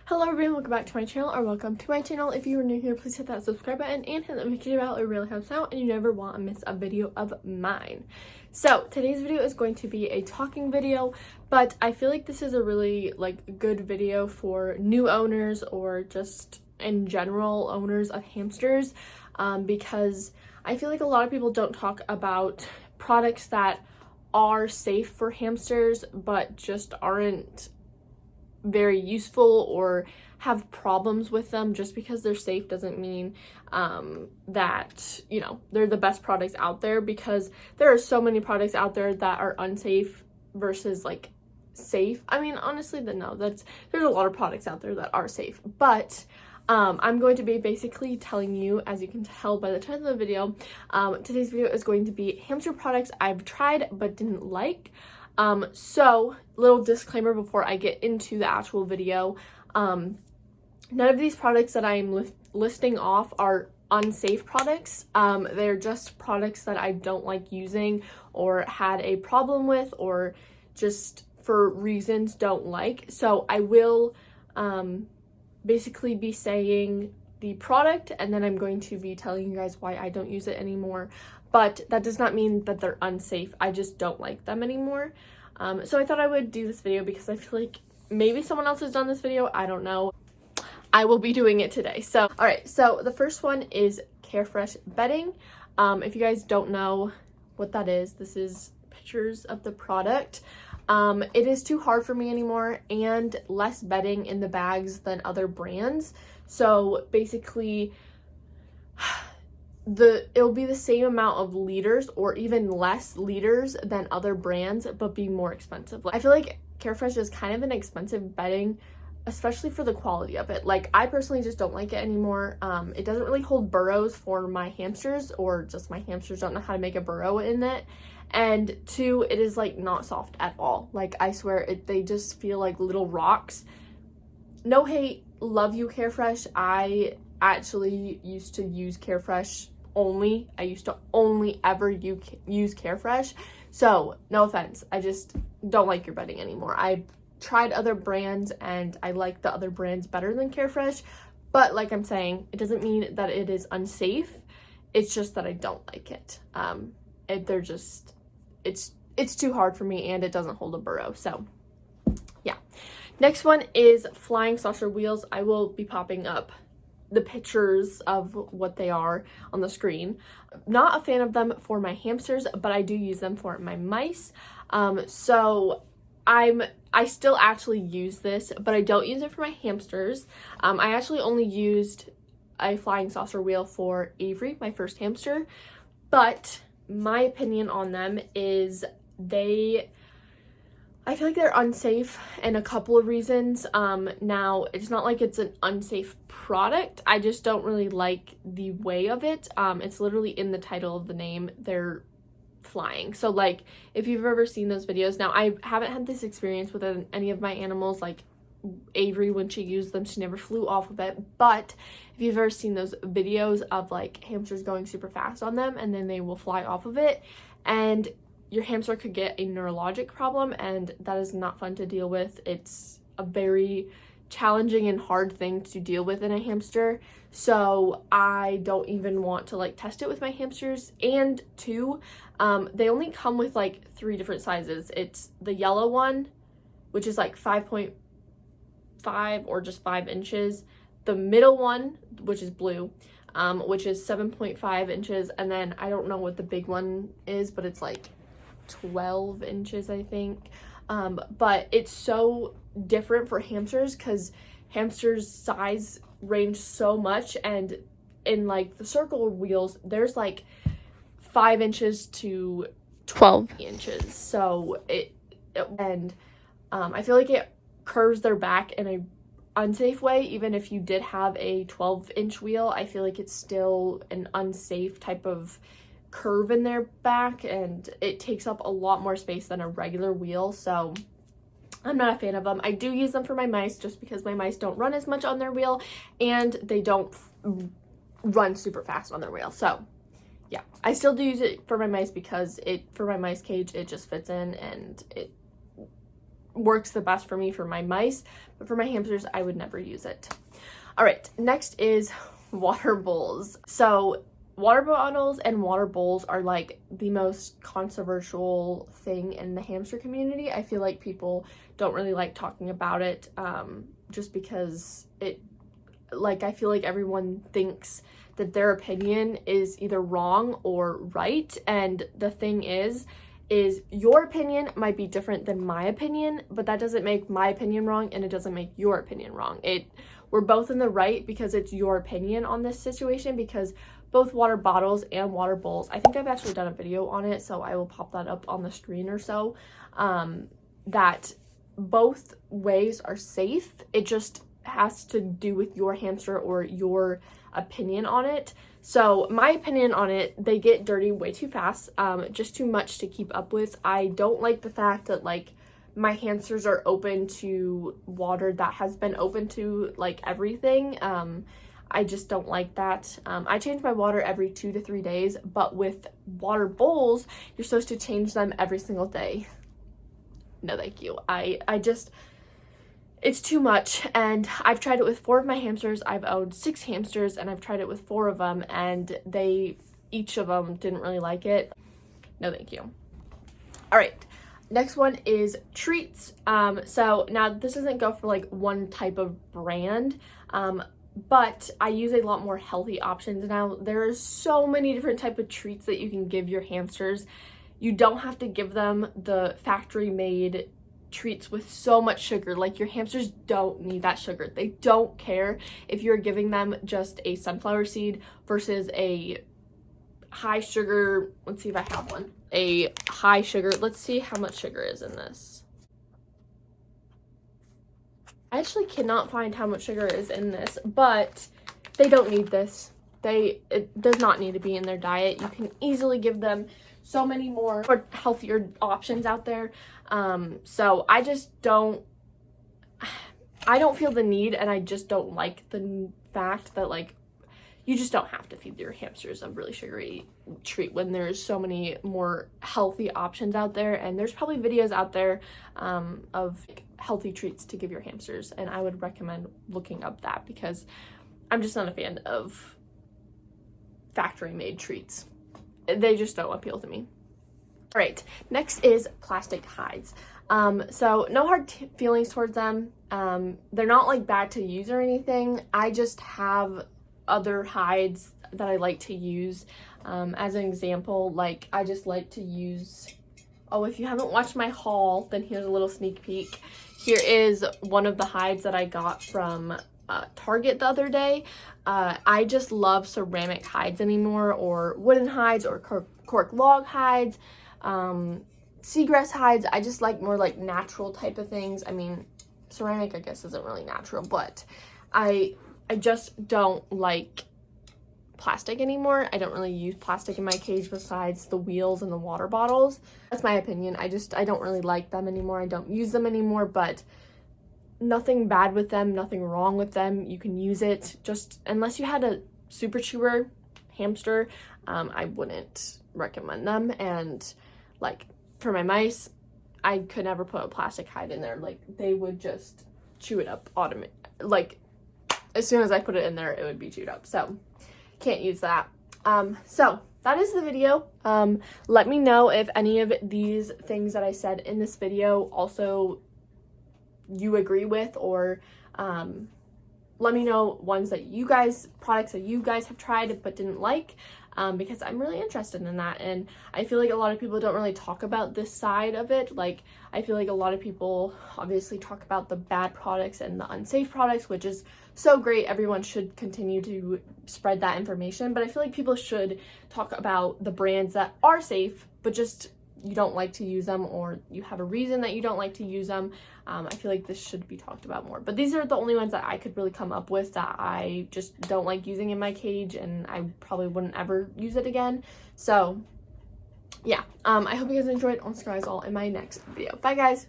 Hello everyone, welcome back to my channel, or welcome to my channel. If you are new here, please hit that subscribe button and hit that notification bell. It really helps out and you never want to miss a video of mine. So today's video is going to be a talking video, but I feel like this is a really good video for new owners or just in general owners of hamsters, because I feel like a lot of people don't talk about products that are safe for hamsters but just aren't very useful or have problems with them. Just because they're safe doesn't mean that, you know, they're the best products out there, because there are so many products out there that are unsafe versus safe. I mean, honestly, there's a lot of products out there that are safe, but I'm going to be basically telling you, as you can tell by the title of the video, today's video is going to be hamster products I've tried but didn't like. So little disclaimer before I get into the actual video. None of these products that I'm listing off are unsafe products. They're just products that I don't like using or had a problem with or just for reasons don't like. So I will basically be saying the product, and then I'm going to be telling you guys why I don't use it anymore. But that does not mean that they're unsafe. I just don't like them anymore. So I thought I would do this video because I feel like maybe someone else has done this video. I don't know. I will be doing it today. So, all right. So the first one is Carefresh Bedding. If you guys don't know what that is, this is pictures of the product. It is too hard for me anymore, and less bedding in the bags than other brands. So basically, it'll be the same amount of liters or even less liters than other brands, but be more expensive. I feel like Carefresh is kind of an expensive bedding, especially for the quality of it. I personally just don't like it anymore. It doesn't really hold burrows for my hamsters, or just my hamsters don't know how to make a burrow in it. And two, it is not soft at all. I swear they just feel like little rocks. No hate, love you Carefresh. I actually used to use Carefresh only. I used to only ever use Carefresh. So no offense, I just don't like your bedding anymore. I tried other brands and I like the other brands better than Carefresh. But like I'm saying, it doesn't mean that it is unsafe. It's just that I don't like it. It's too hard for me, and it doesn't hold a burrow. So yeah. Next one is flying saucer wheels. I will be popping up the pictures of what they are on the screen. Not a fan of them for my hamsters, but I do use them for my mice. So I still actually use this, but I don't use it for my hamsters. I actually only used a flying saucer wheel for Avery, my first hamster, but my opinion on them is I feel like they're unsafe in a couple of reasons. Now, it's not like it's an unsafe product. I just don't really like the way of it. It's literally in the title of the name. They're flying. So if you've ever seen those videos, now I haven't had this experience with any of my animals. Avery, when she used them, she never flew off of it. But if you've ever seen those videos of hamsters going super fast on them and then they will fly off of it, and your hamster could get a neurologic problem, and that is not fun to deal with. It's a very challenging and hard thing to deal with in a hamster. So I don't even want to test it with my hamsters. And two, they only come with 3 different sizes. It's the yellow one, which is 5.5 or just 5 inches. The middle one, which is blue, which is 7.5 inches. And then I don't know what the big one is, but it's 12 inches, I think. But it's so different for hamsters because hamsters' size range so much, and in the circle wheels, there's 5 inches to 12 inches. So I feel like it curves their back in a unsafe way. Even if you did have a 12-inch wheel, I feel like it's still an unsafe type of curve in their back, and it takes up a lot more space than a regular wheel. So I'm not a fan of them. I do use them for my mice just because my mice don't run as much on their wheel, and they don't run super fast on their wheel. So yeah, I still do use it for my mice because for my mice cage, it just fits in and it works the best for me for my mice, but for my hamsters, I would never use it. All right, next is water bowls. So water bottles and water bowls are like the most controversial thing in the hamster community. I feel like people don't really like talking about it, just because I feel like everyone thinks that their opinion is either wrong or right. And the thing is your opinion might be different than my opinion, but that doesn't make my opinion wrong, and it doesn't make your opinion wrong. We're both in the right because it's your opinion on this situation, because both water bottles and water bowls, I think I've actually done a video on it, so I will pop that up on the screen or so, that both ways are safe. It just has to do with your hamster or your opinion on it. So my opinion on it, they get dirty way too fast, just too much to keep up with. I don't like the fact that like my hamsters are open to water that has been open to like everything. I just don't like that. I change my water every 2 to 3 days, but with water bowls, you're supposed to change them every single day. No, thank you. It's too much, and I've tried it with 4 of my hamsters. I've owned 6 hamsters, and I've tried it with 4 of them, and each of them didn't really like it. No, thank you. All right. Next one is treats. So now this doesn't go for like one type of brand, but I use a lot more healthy options now. There are so many different type of treats that you can give your hamsters. You don't have to give them the factory made treats with so much sugar. Like, your hamsters don't need that sugar. They don't care if you're giving them just a sunflower seed versus a high sugar, let's see if I have one, a high sugar, let's see how much sugar is in this. I actually cannot find how much sugar is in this, but they don't need this. It does not need to be in their diet. You can easily give them so many more healthier options out there. So I don't feel the need, and I just don't like the fact that like you just don't have to feed your hamsters a really sugary treat when there's so many more healthy options out there. And there's probably videos out there of healthy treats to give your hamsters, and I would recommend looking up that, because I'm just not a fan of factory made treats. They just don't appeal to me. All right, next is plastic hides. So no hard feelings towards them. They're not like bad to use or anything. I just have other hides that I like to use. As an example, like I just like to use, if you haven't watched my haul, then here's a little sneak peek. Here is one of the hides that I got from Target the other day. I just love ceramic hides anymore, or wooden hides, or cork log hides, seagrass hides. I just like more like natural type of things. I mean, ceramic I guess isn't really natural, but I just don't like plastic anymore. I don't really use plastic in my cage besides the wheels and the water bottles. That's my opinion. I don't really like them anymore. I don't use them anymore, but nothing bad with them, nothing wrong with them. You can use it, just unless you had a super chewer hamster, I wouldn't recommend them. And like for my mice, I could never put a plastic hide in there. Like, they would just chew it up like as soon as I put it in there, it would be chewed up. So can't use that. So that is the video. Let me know if any of these things that I said in this video also you agree with, or let me know products that you guys have tried but didn't like, because I'm really interested in that. And I feel like a lot of people don't really talk about this side of it. Like, I feel like a lot of people obviously talk about the bad products and the unsafe products, which is so great. Everyone should continue to spread that information, but I feel like people should talk about the brands that are safe, but just you don't like to use them, or you have a reason that you don't like to use them. I feel like this should be talked about more, but these are the only ones that I could really come up with that I just don't like using in my cage, and I probably wouldn't ever use it again. So yeah, I hope you guys enjoyed. I'll see you guys all in my next video. Bye guys.